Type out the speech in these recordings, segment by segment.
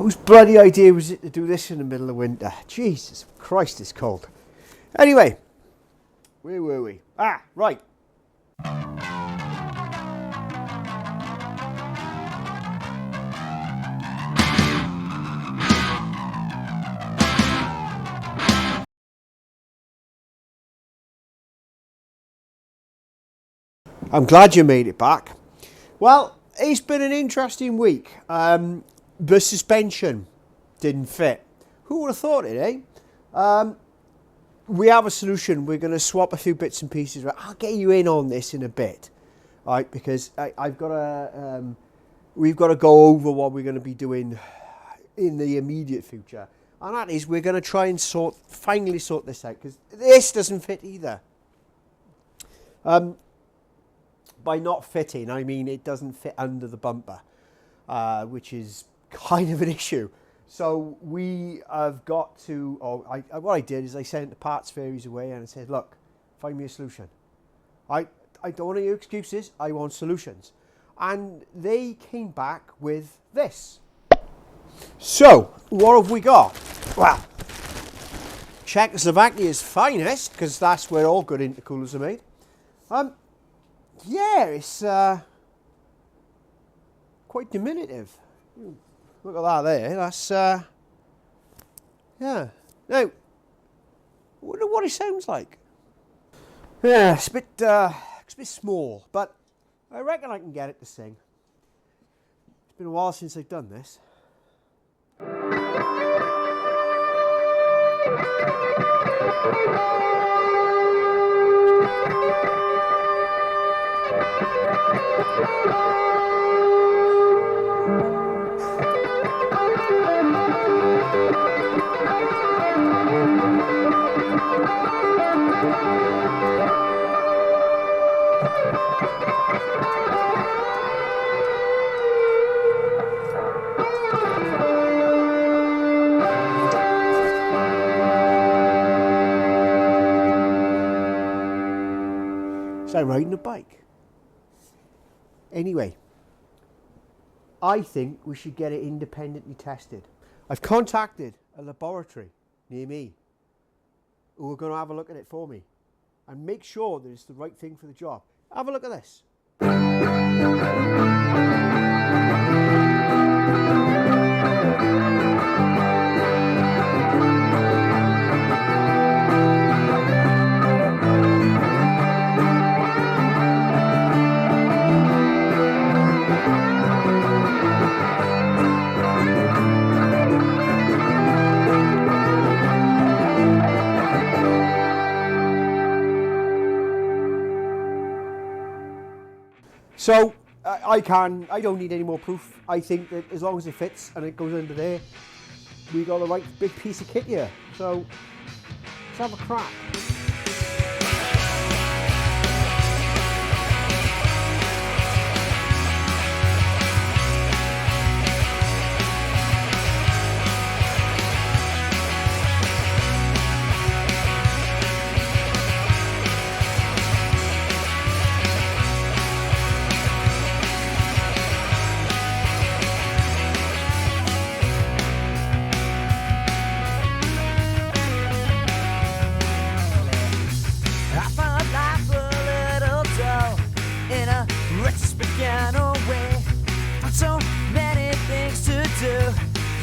Whose bloody idea was it to do this in the middle of winter? Jesus Christ, it's cold. Anyway, where were we? Ah, right. I'm glad you made it back. Well, it's been an interesting week. The suspension didn't fit. Who would have thought it, eh? We have a solution. We're going to swap a few bits and pieces. I'll get you in on this in a bit, right? Because we've got to go over what we're going to be doing in the immediate future, and that is we're going to try and finally sort this out, because this doesn't fit either. By not fitting, I mean it doesn't fit under the bumper, which is kind of an issue. So we have got to, what I did is I sent the parts fairies away and I said, look, find me a solution. I don't want any excuses, I want solutions. And they came back with this. So, what have we got? Well, Czechoslovakia's finest, because that's where all good intercoolers are made. Yeah, it's quite diminutive. Look at that there. That's yeah. Now, I wonder what it sounds like. Yeah, it's a bit small, but I reckon I can get it to sing. It's been a while since I've done this. It's like riding a bike. Anyway, I think we should get it independently tested. I've contacted a laboratory near me who are going to have a look at it for me and make sure that it's the right thing for the job. Have a look at this. So I don't need any more proof. I think that as long as it fits and it goes under there, we got the right big piece of kit here. So let's have a crack.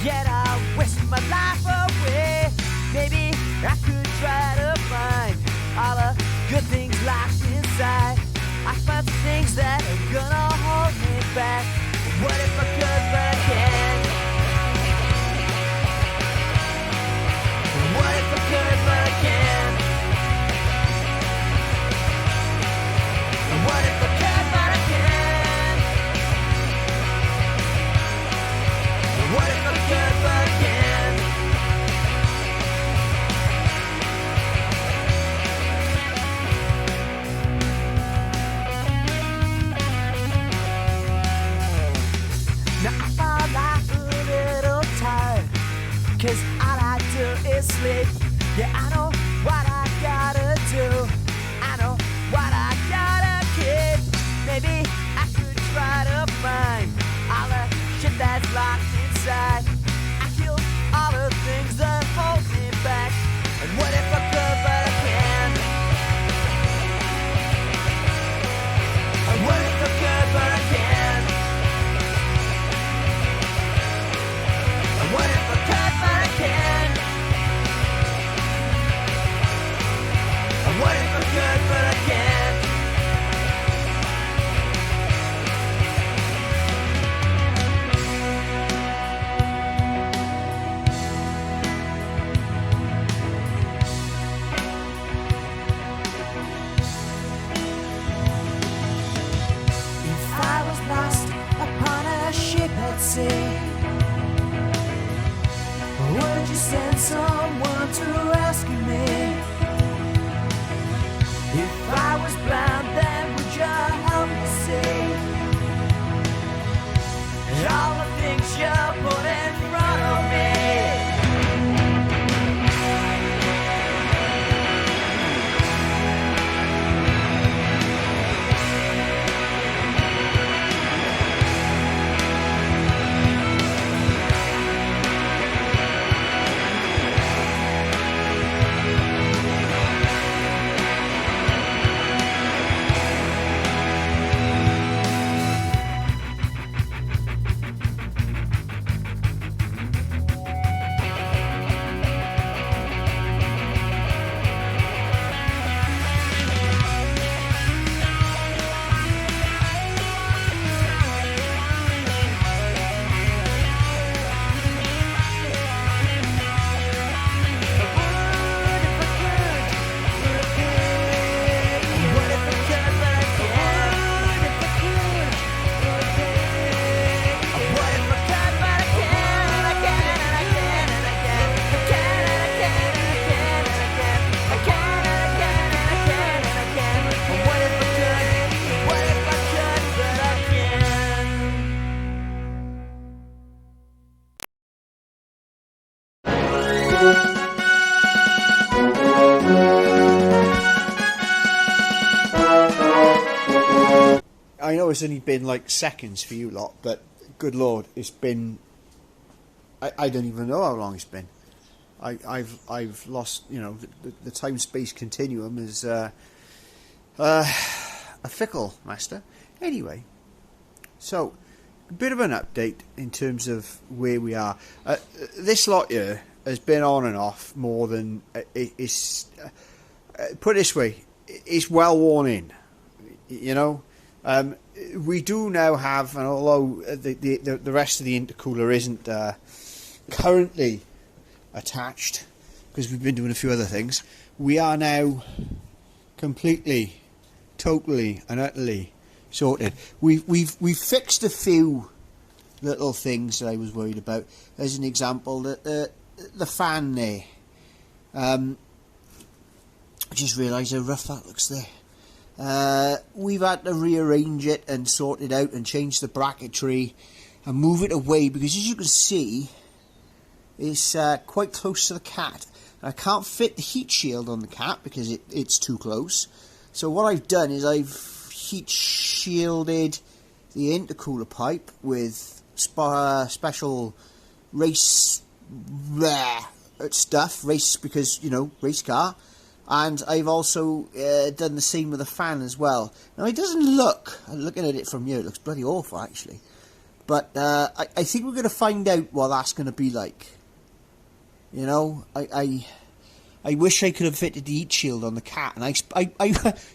Yet I wish my life away. Maybe I could try to find all the good things locked inside. I find the things that are gonna hold me back. What if I could, but I can't? What if I could, but I can't? What if I could, but I can't? What if I could, but I can't? Now I find life a little tired, 'cause all I do is sleep. Yeah, I know what I gotta do. I know what I gotta keep. Maybe I could try to find all the shit that's locked inside. you send someone to rescue me? If I was blind, then would you help me see all the things you put in front of me? I know it's only been like seconds for you lot, but good lord, it's been. I don't even know how long it's been. I've lost, you know, the time space continuum is a fickle master. Anyway, so a bit of an update in terms of where we are. This lot here has been on and off more than it's. Put it this way, it's well worn in. You know. We do now have, and although the rest of the intercooler isn't currently attached because we've been doing a few other things, we are now completely, totally, and utterly sorted. We've fixed a few little things that I was worried about. As an example, the fan there. I just realised how rough that looks there. We've had to rearrange it and sort it out and change the bracketry and move it away because, as you can see, it's quite close to the cat. I can't fit the heat shield on the cat because it's too close. So what I've done is I've heat shielded the intercooler pipe with special race stuff, race because, you know, race car. And I've also done the same with the fan as well. Now it doesn't look, looking at it from here, it looks bloody awful actually. But I think we're going to find out what that's going to be like. You know, I wish I could have fitted the heat shield on the cat, and I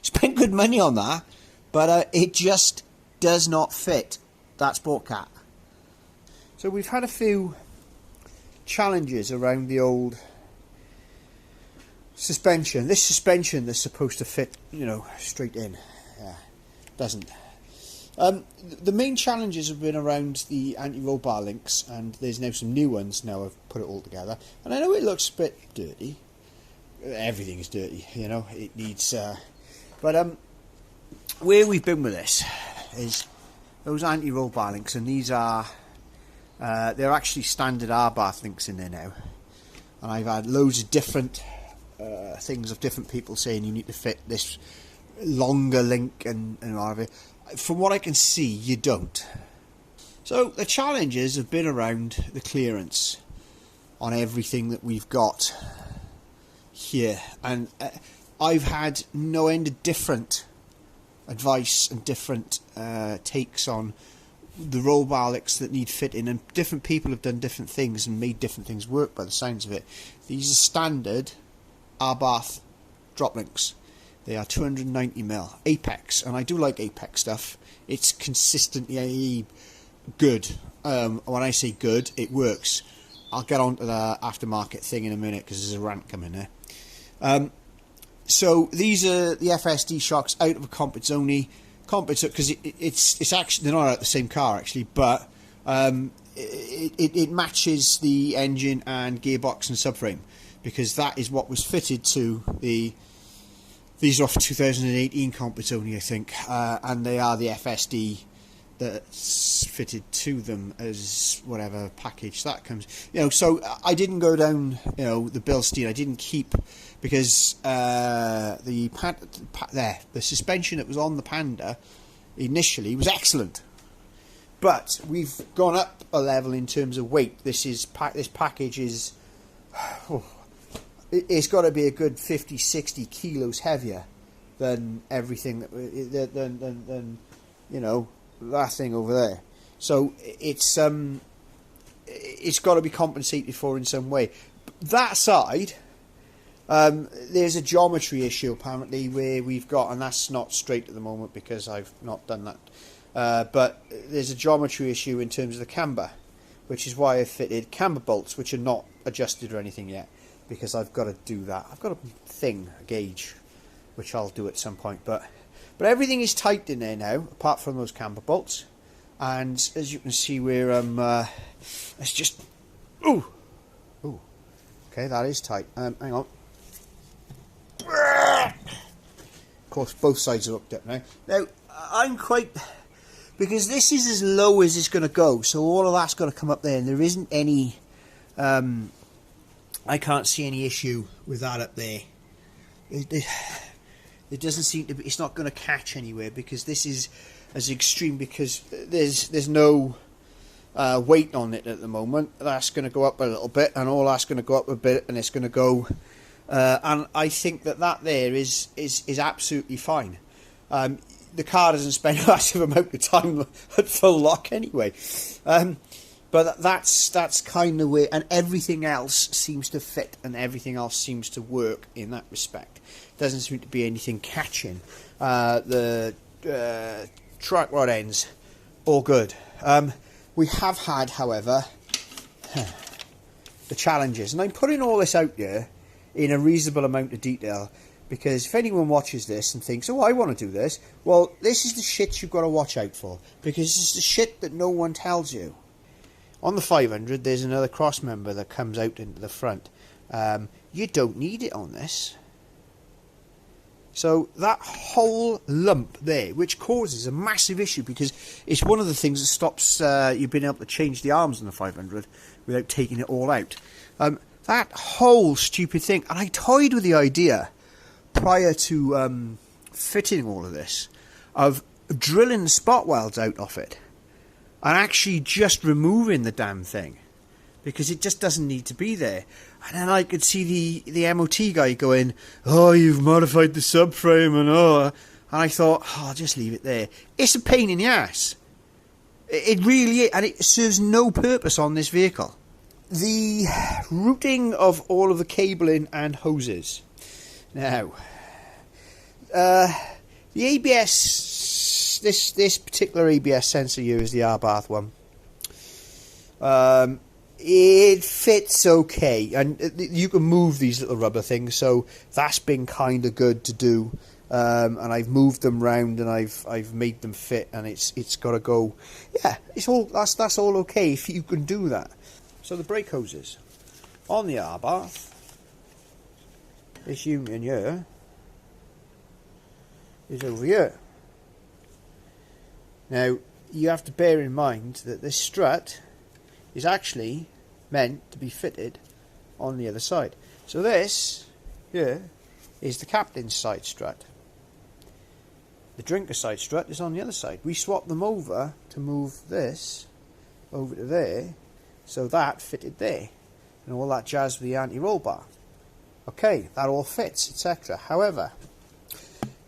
spent good money on that, but it just does not fit that sport cat. So we've had a few challenges around the old suspension. This suspension that's supposed to fit, you know, straight in, doesn't. The main challenges have been around the anti-roll bar links, and there's now some new ones now I've put it all together. And I know it looks a bit dirty. Everything is dirty, you know, it needs... But where we've been with this is those anti-roll bar links, and these are... they're actually standard Abarth links in there now. And I've had loads of different... things of different people saying you need to fit this longer link and whatever. From what I can see, you don't. So the challenges have been around the clearance on everything that we've got here, and I've had no end of different advice and different takes on the roll bar links that need fitting, and different people have done different things and made different things work by the sounds of it. These are standard Abarth drop links. They are 290mm Apex, and I do like Apex stuff. It's consistently good. When I say good, it works. I'll get on to the aftermarket thing in a minute because there's a rant coming there. So these are the FSD shocks out of a Compits only. Compits, because it's actually, they're not out the same car actually, but it matches the engine and gearbox and subframe, because that is what was fitted to the. These are off 2018 compets only, I think, and they are the FSD that's fitted to them as whatever package that comes. So I didn't go down, the Bilstein. I didn't keep, because the suspension that was on the Panda initially was excellent, but we've gone up a level in terms of weight. This package is. It's got to be a good 50-60 kilos heavier than everything than that thing over there. So it's got to be compensated for in some way. That side, there's a geometry issue apparently where we've got, and that's not straight at the moment because I've not done that. But there's a geometry issue in terms of the camber, which is why I fitted camber bolts, which are not adjusted or anything yet, because I've got to do that. I've got a gauge, which I'll do at some point. But everything is tight in there now, apart from those camber bolts. And as you can see, it's just, ooh, okay, that is tight. Hang on. Of course, both sides are hooked up now. Now, I'm quite, because this is as low as it's going to go, so all of that's going to come up there, and there isn't any. I can't see any issue with that up there. It doesn't seem to be. It's not going to catch anywhere, because this is as extreme, because there's no weight on it at the moment. That's going to go up a little bit, and all that's going to go up a bit, and it's going to go. And I think that there is absolutely fine. The car doesn't spend a massive amount of time at full lock anyway. But that's kind of where, and everything else seems to fit, and everything else seems to work in that respect. Doesn't seem to be anything catching. The track rod ends, all good. We have had, however, the challenges, and I'm putting all this out there in a reasonable amount of detail, because if anyone watches this and thinks, oh, I want to do this, well, this is the shit you've got to watch out for, because this is the shit that no one tells you. On the 500, there's another cross member that comes out into the front. You don't need it on this. So that whole lump there, which causes a massive issue, because it's one of the things that stops you being able to change the arms on the 500 without taking it all out. That whole stupid thing, and I toyed with the idea prior to fitting all of this, of drilling the spot welds out of it, and actually just removing the damn thing, because it just doesn't need to be there. And then I could see the MOT guy going, oh, you've modified the subframe, and I thought, oh, I'll just leave it there. It's a pain in the ass. It really is, and it serves no purpose on this vehicle. The routing of all of the cabling and hoses. Now, the ABS, this particular ABS sensor here is the Abarth one. It fits okay, and you can move these little rubber things, so that's been kind of good to do. And I've moved them round, and I've made them fit, and it's got to go. Yeah, it's all that's all okay if you can do that. So the brake hoses on the Abarth, this union here is over here. Now, you have to bear in mind that this strut is actually meant to be fitted on the other side. So this here is the captain's side strut. The drinker side strut is on the other side. We swapped them over to move this over to there, so that fitted there, and all that jazz with the anti-roll bar. Okay, that all fits, etc. However,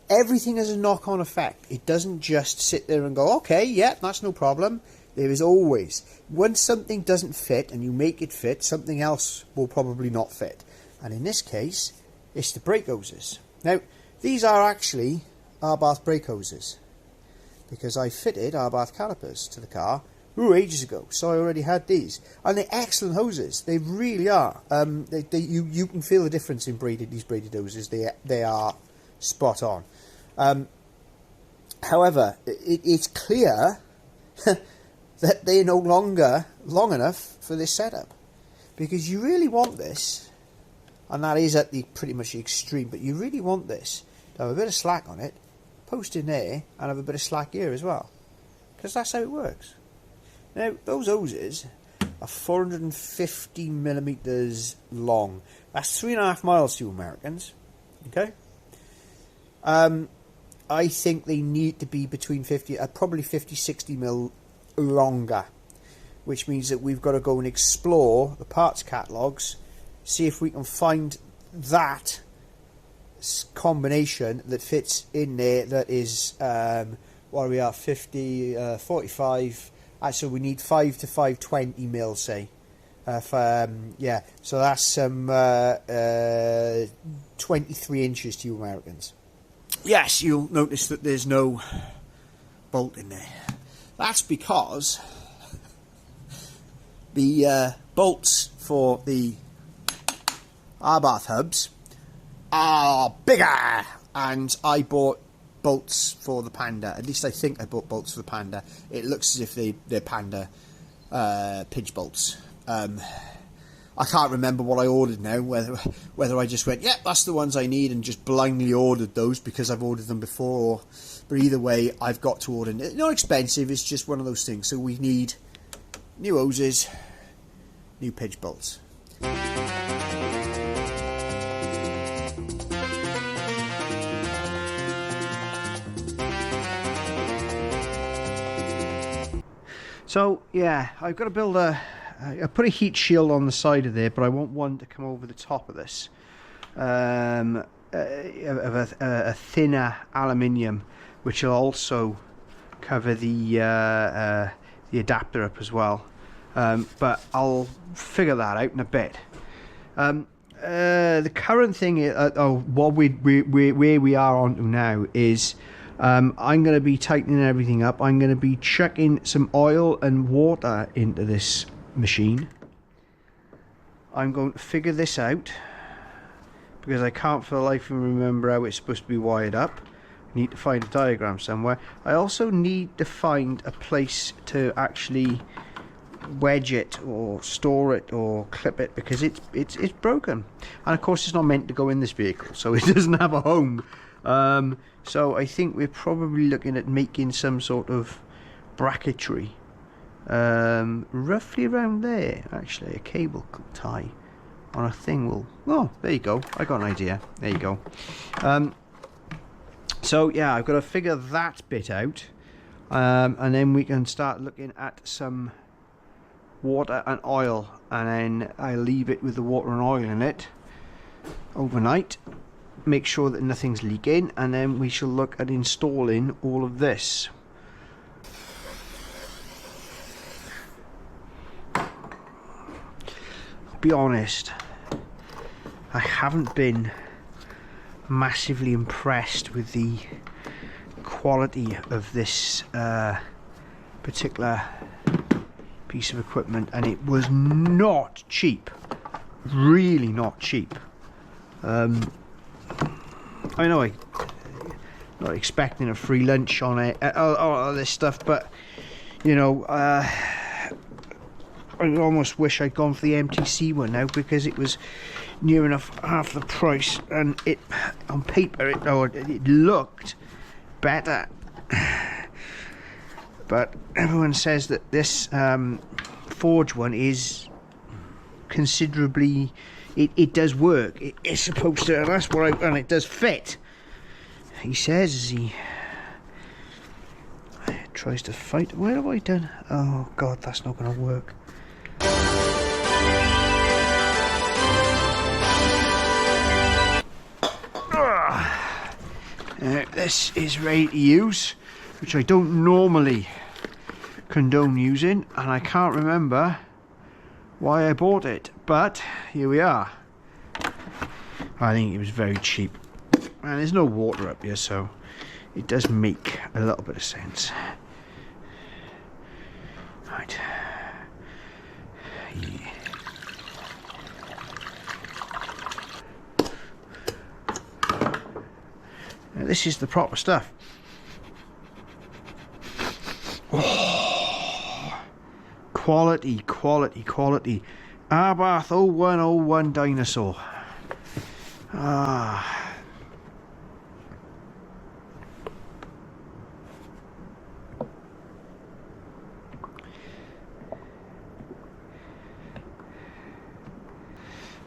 everything has a knock-on effect. It doesn't just sit there and go, okay, yeah, that's no problem. There is always, when something doesn't fit and you make it fit, something else will probably not fit. And in this case, it's the brake hoses. Now, these are actually Abarth brake hoses, because I fitted Abarth calipers to the car ages ago, so I already had these, and they're excellent hoses. They really are. You can feel the difference in these braided hoses. They are spot on. However, it's clear that they're no longer long enough for this setup. Because you really want this, and that is at the pretty much the extreme, but you really want this to have a bit of slack on it, post in there, and have a bit of slack here as well. Because that's how it works. Now, those hoses are 450 millimeters long. That's 3.5 miles to you Americans. Okay? I think they need to be between 50, probably 50, 60 mil longer. Which means that we've got to go and explore the parts catalogues, see if we can find that combination that fits in there that is, what are we at, 50, 45, actually we need 5 to 520 mil, say. Yeah, so that's some 23 inches to you Americans. Yes, you'll notice that there's no bolt in there. That's because the bolts for the Abarth hubs are bigger, and I bought bolts for the Panda. At least I think I bought bolts for the Panda. It looks as if they're Panda pinch bolts. I can't remember what I ordered now, whether I just went, yeah, that's the ones I need, and just blindly ordered those because I've ordered them before. But either way, I've got to order. It's not expensive, it's just one of those things. So we need new hoses, new pinch bolts. So yeah, I've got to build I put a heat shield on the side of there, but I want one to come over the top of this, of a thinner aluminium, which will also cover the adapter up as well. But I'll figure that out in a bit. The current thing is, where we are on to now is, I'm going to be tightening everything up. I'm going to be chucking some oil and water into this machine. I'm going to figure this out because I can't for the life of me remember how it's supposed to be wired up. I need to find a diagram somewhere. I also need to find a place to actually wedge it or store it or clip it, because it's broken, and of course it's not meant to go in this vehicle, so it doesn't have a home. So I think we're probably looking at making some sort of bracketry, roughly around there. Actually, a cable tie on a thing will. Oh, there you go. I got an idea. There you go. So yeah, I've got to figure that bit out, and then we can start looking at some water and oil, and then I leave it with the water and oil in it overnight, make sure that nothing's leaking, and then we shall look at installing all of this. I'll be honest, I haven't been massively impressed with the quality of this particular piece of equipment, and it was not cheap, really not cheap. I know I'm not expecting a free lunch on it, all this stuff, but you know, I almost wish I'd gone for the MTC one now, because it was near enough half the price, and it on paper it looked better. But everyone says that this Forge one is considerably, it does work. It is supposed to, and that's what and it does fit. He says as he tries to fight. Where have I done? Oh God, that's not going to work. This is ready to use, which I don't normally condone using, and I can't remember why I bought it, but here we are. I think it was very cheap, and there's no water up here, so it does make a little bit of sense. Right. Yeah. Now, this is the proper stuff. Oh. quality, quality, quality. Abarth 0101 dinosaur. Ah.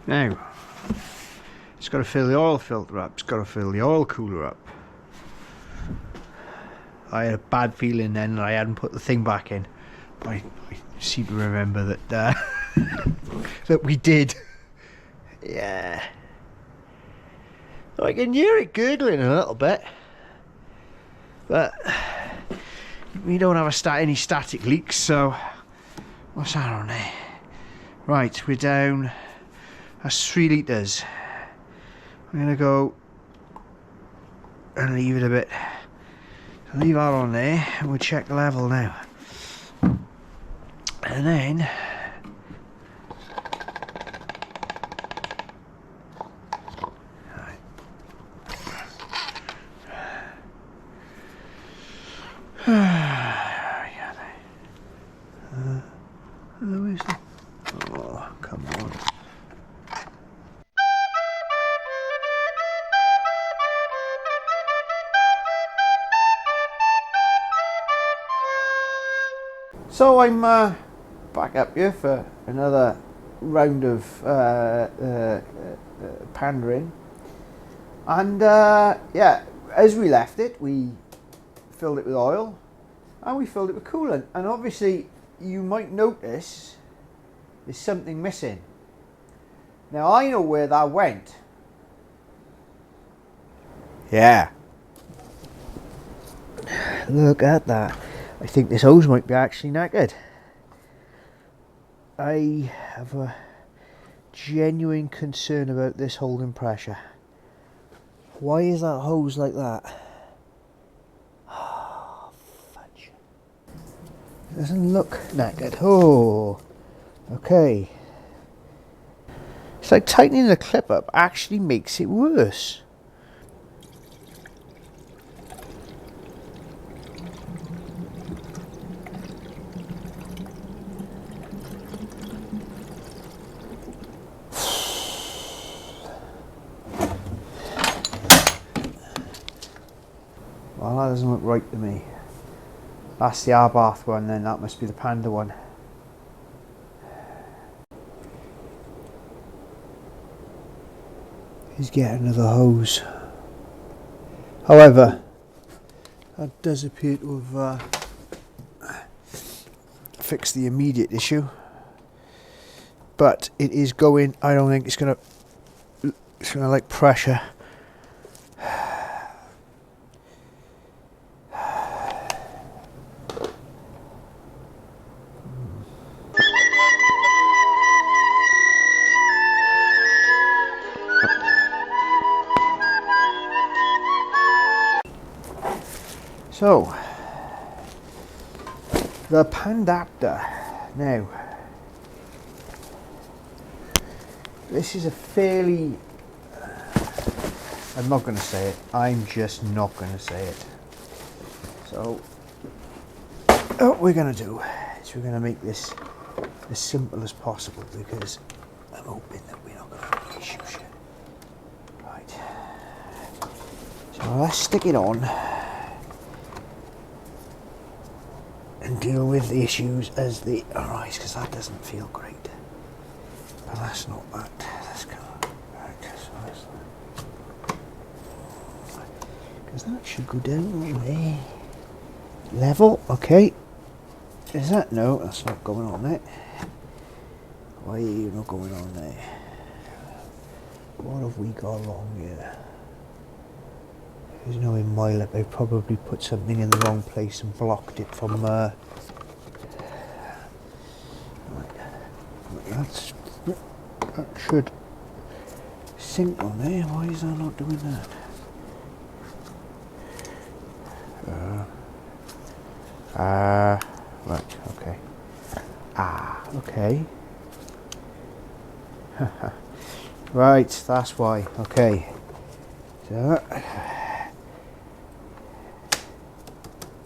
Now, it's got to fill the oil filter up, it's got to fill the oil cooler up. I had a bad feeling then that I hadn't put the thing back in. I seem to remember that that we did. Yeah. I can hear it gurgling a little bit. But we don't have any static leaks, so what's that on there? Right, we're down. That's 3 litres. I'm gonna go and leave it a bit. Leave that on there and we'll check the level now. And then oh, come on. So I'm back up here for another round of pandering, and yeah, as we left it, we filled it with oil and we filled it with coolant, and obviously you might notice there's something missing. Now I know where that went. Yeah, look at that. I think this hose might be actually knackered. I have a genuine concern about this holding pressure. Why is that hose like that? Oh, fudge. Doesn't look knackered. Oh, okay. It's like tightening the clip up actually makes it worse. Well, that doesn't look right to me. That's the Abarth one, then that must be the Panda one. He's getting another hose. However, that does appear to have fixed the immediate issue. But it is going, I don't think it's gonna like pressure. So, the Pandapter. Now, this is a fairly, I'm not going to say it, I'm just not going to say it. So, what we're going to do is we're going to make this as simple as possible, because I'm hoping that we're not going to have any issues here. Right, so let's stick it on and deal with the issues as they arise, because that doesn't feel great. But that's not that. Let's go. Right, so because that should go down right there. Level, okay. Is that? No, that's not going on there. Why are you not going on there? What have we got wrong here? There's no in my lip. I probably put something in the wrong place and blocked it from right. That should sync on there. Why is that not doing that? Right, okay. Okay. Right, that's why. Okay. So,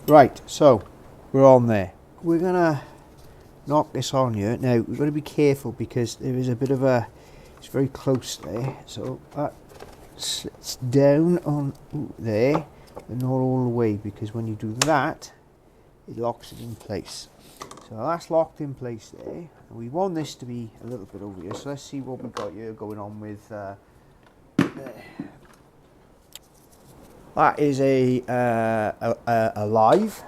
right, so we're on there. We're gonna knock this on here. Now we've got to be careful because there is a bit of a, it's very close there, so that slits down on there, but not all the way, because when you do that it locks it in place. So that's locked in place there, and we want this to be a little bit over here, so let's see what we've got here going on with that is a live,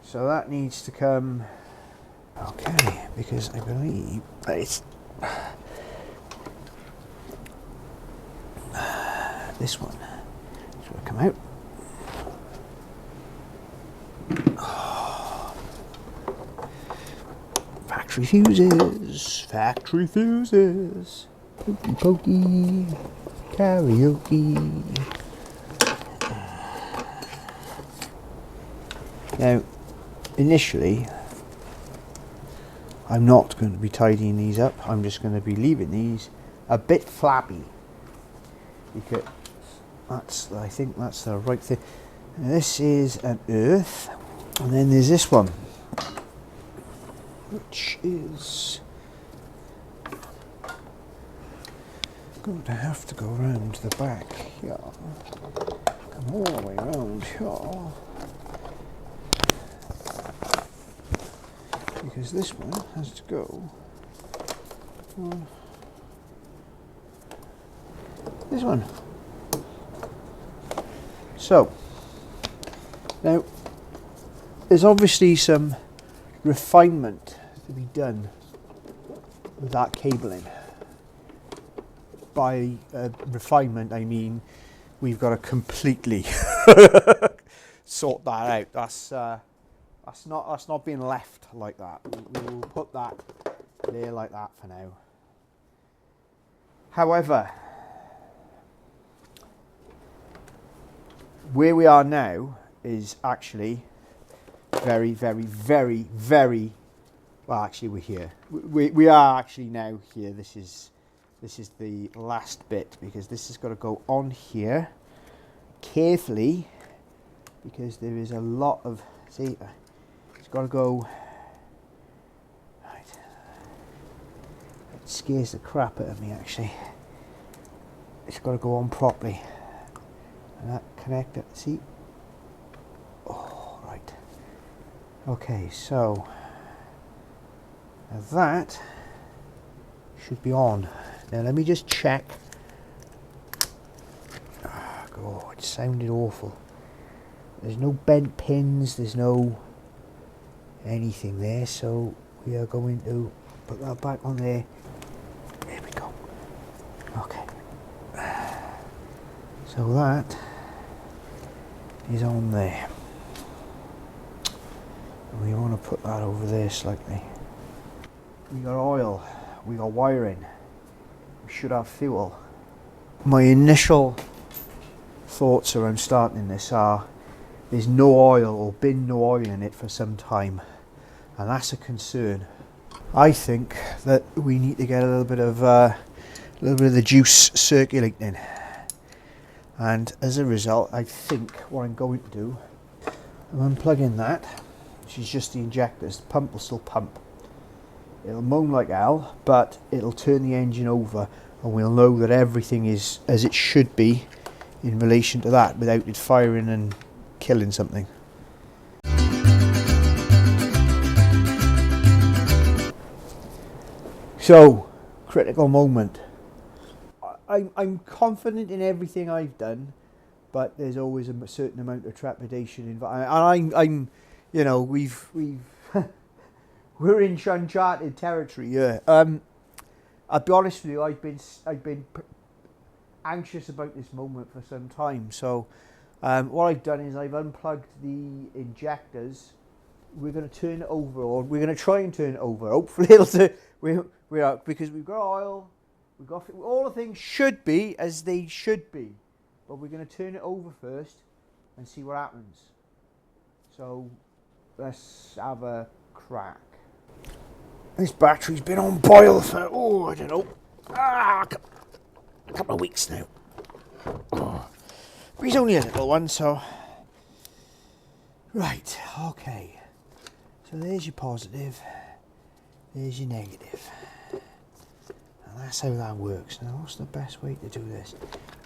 so that needs to come, okay, because I believe that it's this one should come out. Factory fuses, factory fuses, pokey pokey, karaoke. Now, initially, I'm not going to be tidying these up. I'm just going to be leaving these a bit flabby, because that's, I think that's the right thing. Now, this is an earth, and then there's this one, which is going to have to go around the back here, come all the way around here, because this one has to go on this one. So now there's obviously some refinement to be done with that cabling. By refinement I mean we've got to completely sort that out. That's not being left like that. We'll put that there like that for now. However, where we are now is actually very, very, very, very, well, actually we're here. We are actually now here. This is the last bit, because this has got to go on here carefully, because there is a lot of, see, it's got to go, right, it scares the crap out of me actually. It's got to go on properly, and that connector, see, oh, right, okay, so now that should be on. Now let me just check. Oh, it sounded awful. There's no bent pins, there's no anything there, so we are going to put that back on there. There we go. Okay. So that is on there. And we want to put that over there slightly. We got oil, we got wiring, we should have fuel. My initial thoughts around starting this are there's no oil, or been no oil in it for some time, and that's a concern. I think that we need to get a little bit of the juice circulating, and as a result I think what I'm going to do, I'm unplugging that, which is just the injectors. The pump will still pump. It'll moan like hell, but it'll turn the engine over, and we'll know that everything is as it should be in relation to that, without it firing and killing something. So, critical moment. I'm confident in everything I've done, but there's always a certain amount of trepidation involved. And I'm, you know, we've we're in uncharted territory here. I'll be honest with you, I've been anxious about this moment for some time. So what I've done is I've unplugged the injectors. We're going to turn it over, or we're going to try and turn it over. Hopefully it'll do. We are, because we've got oil, we've got all the things should be as they should be, but we're going to turn it over first and see what happens. So let's have a crack. This battery's been on boil for, oh, I don't know, a couple of weeks now. Oh. But he's only a little one, so. Right, okay. So there's your positive. there's your negative. And that's how that works. Now, what's the best way to do this?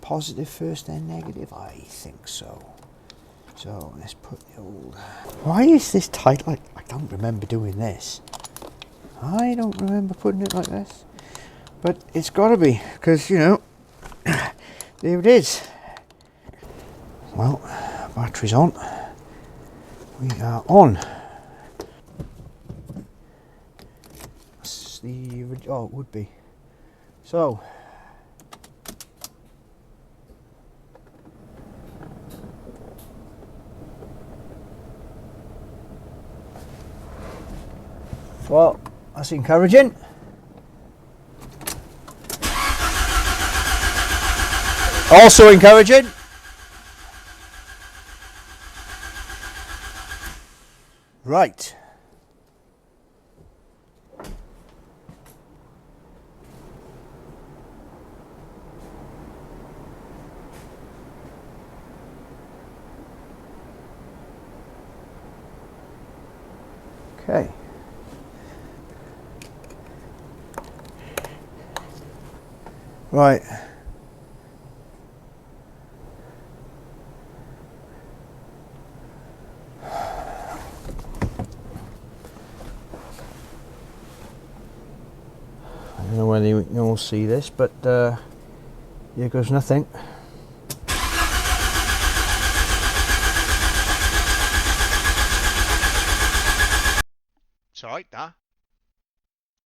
Positive first, then negative? I think so. So let's put the old... Why is this tight? Like, I don't remember doing this. I don't remember putting it like this. But it's got to be, because, you know, there it is. Well, battery's on. We are on. That's the... Oh, it would be. So... Well, that's encouraging. Also encouraging. Right. Okay. Right. I don't know whether you can all see this, but here goes nothing. It's alright, that.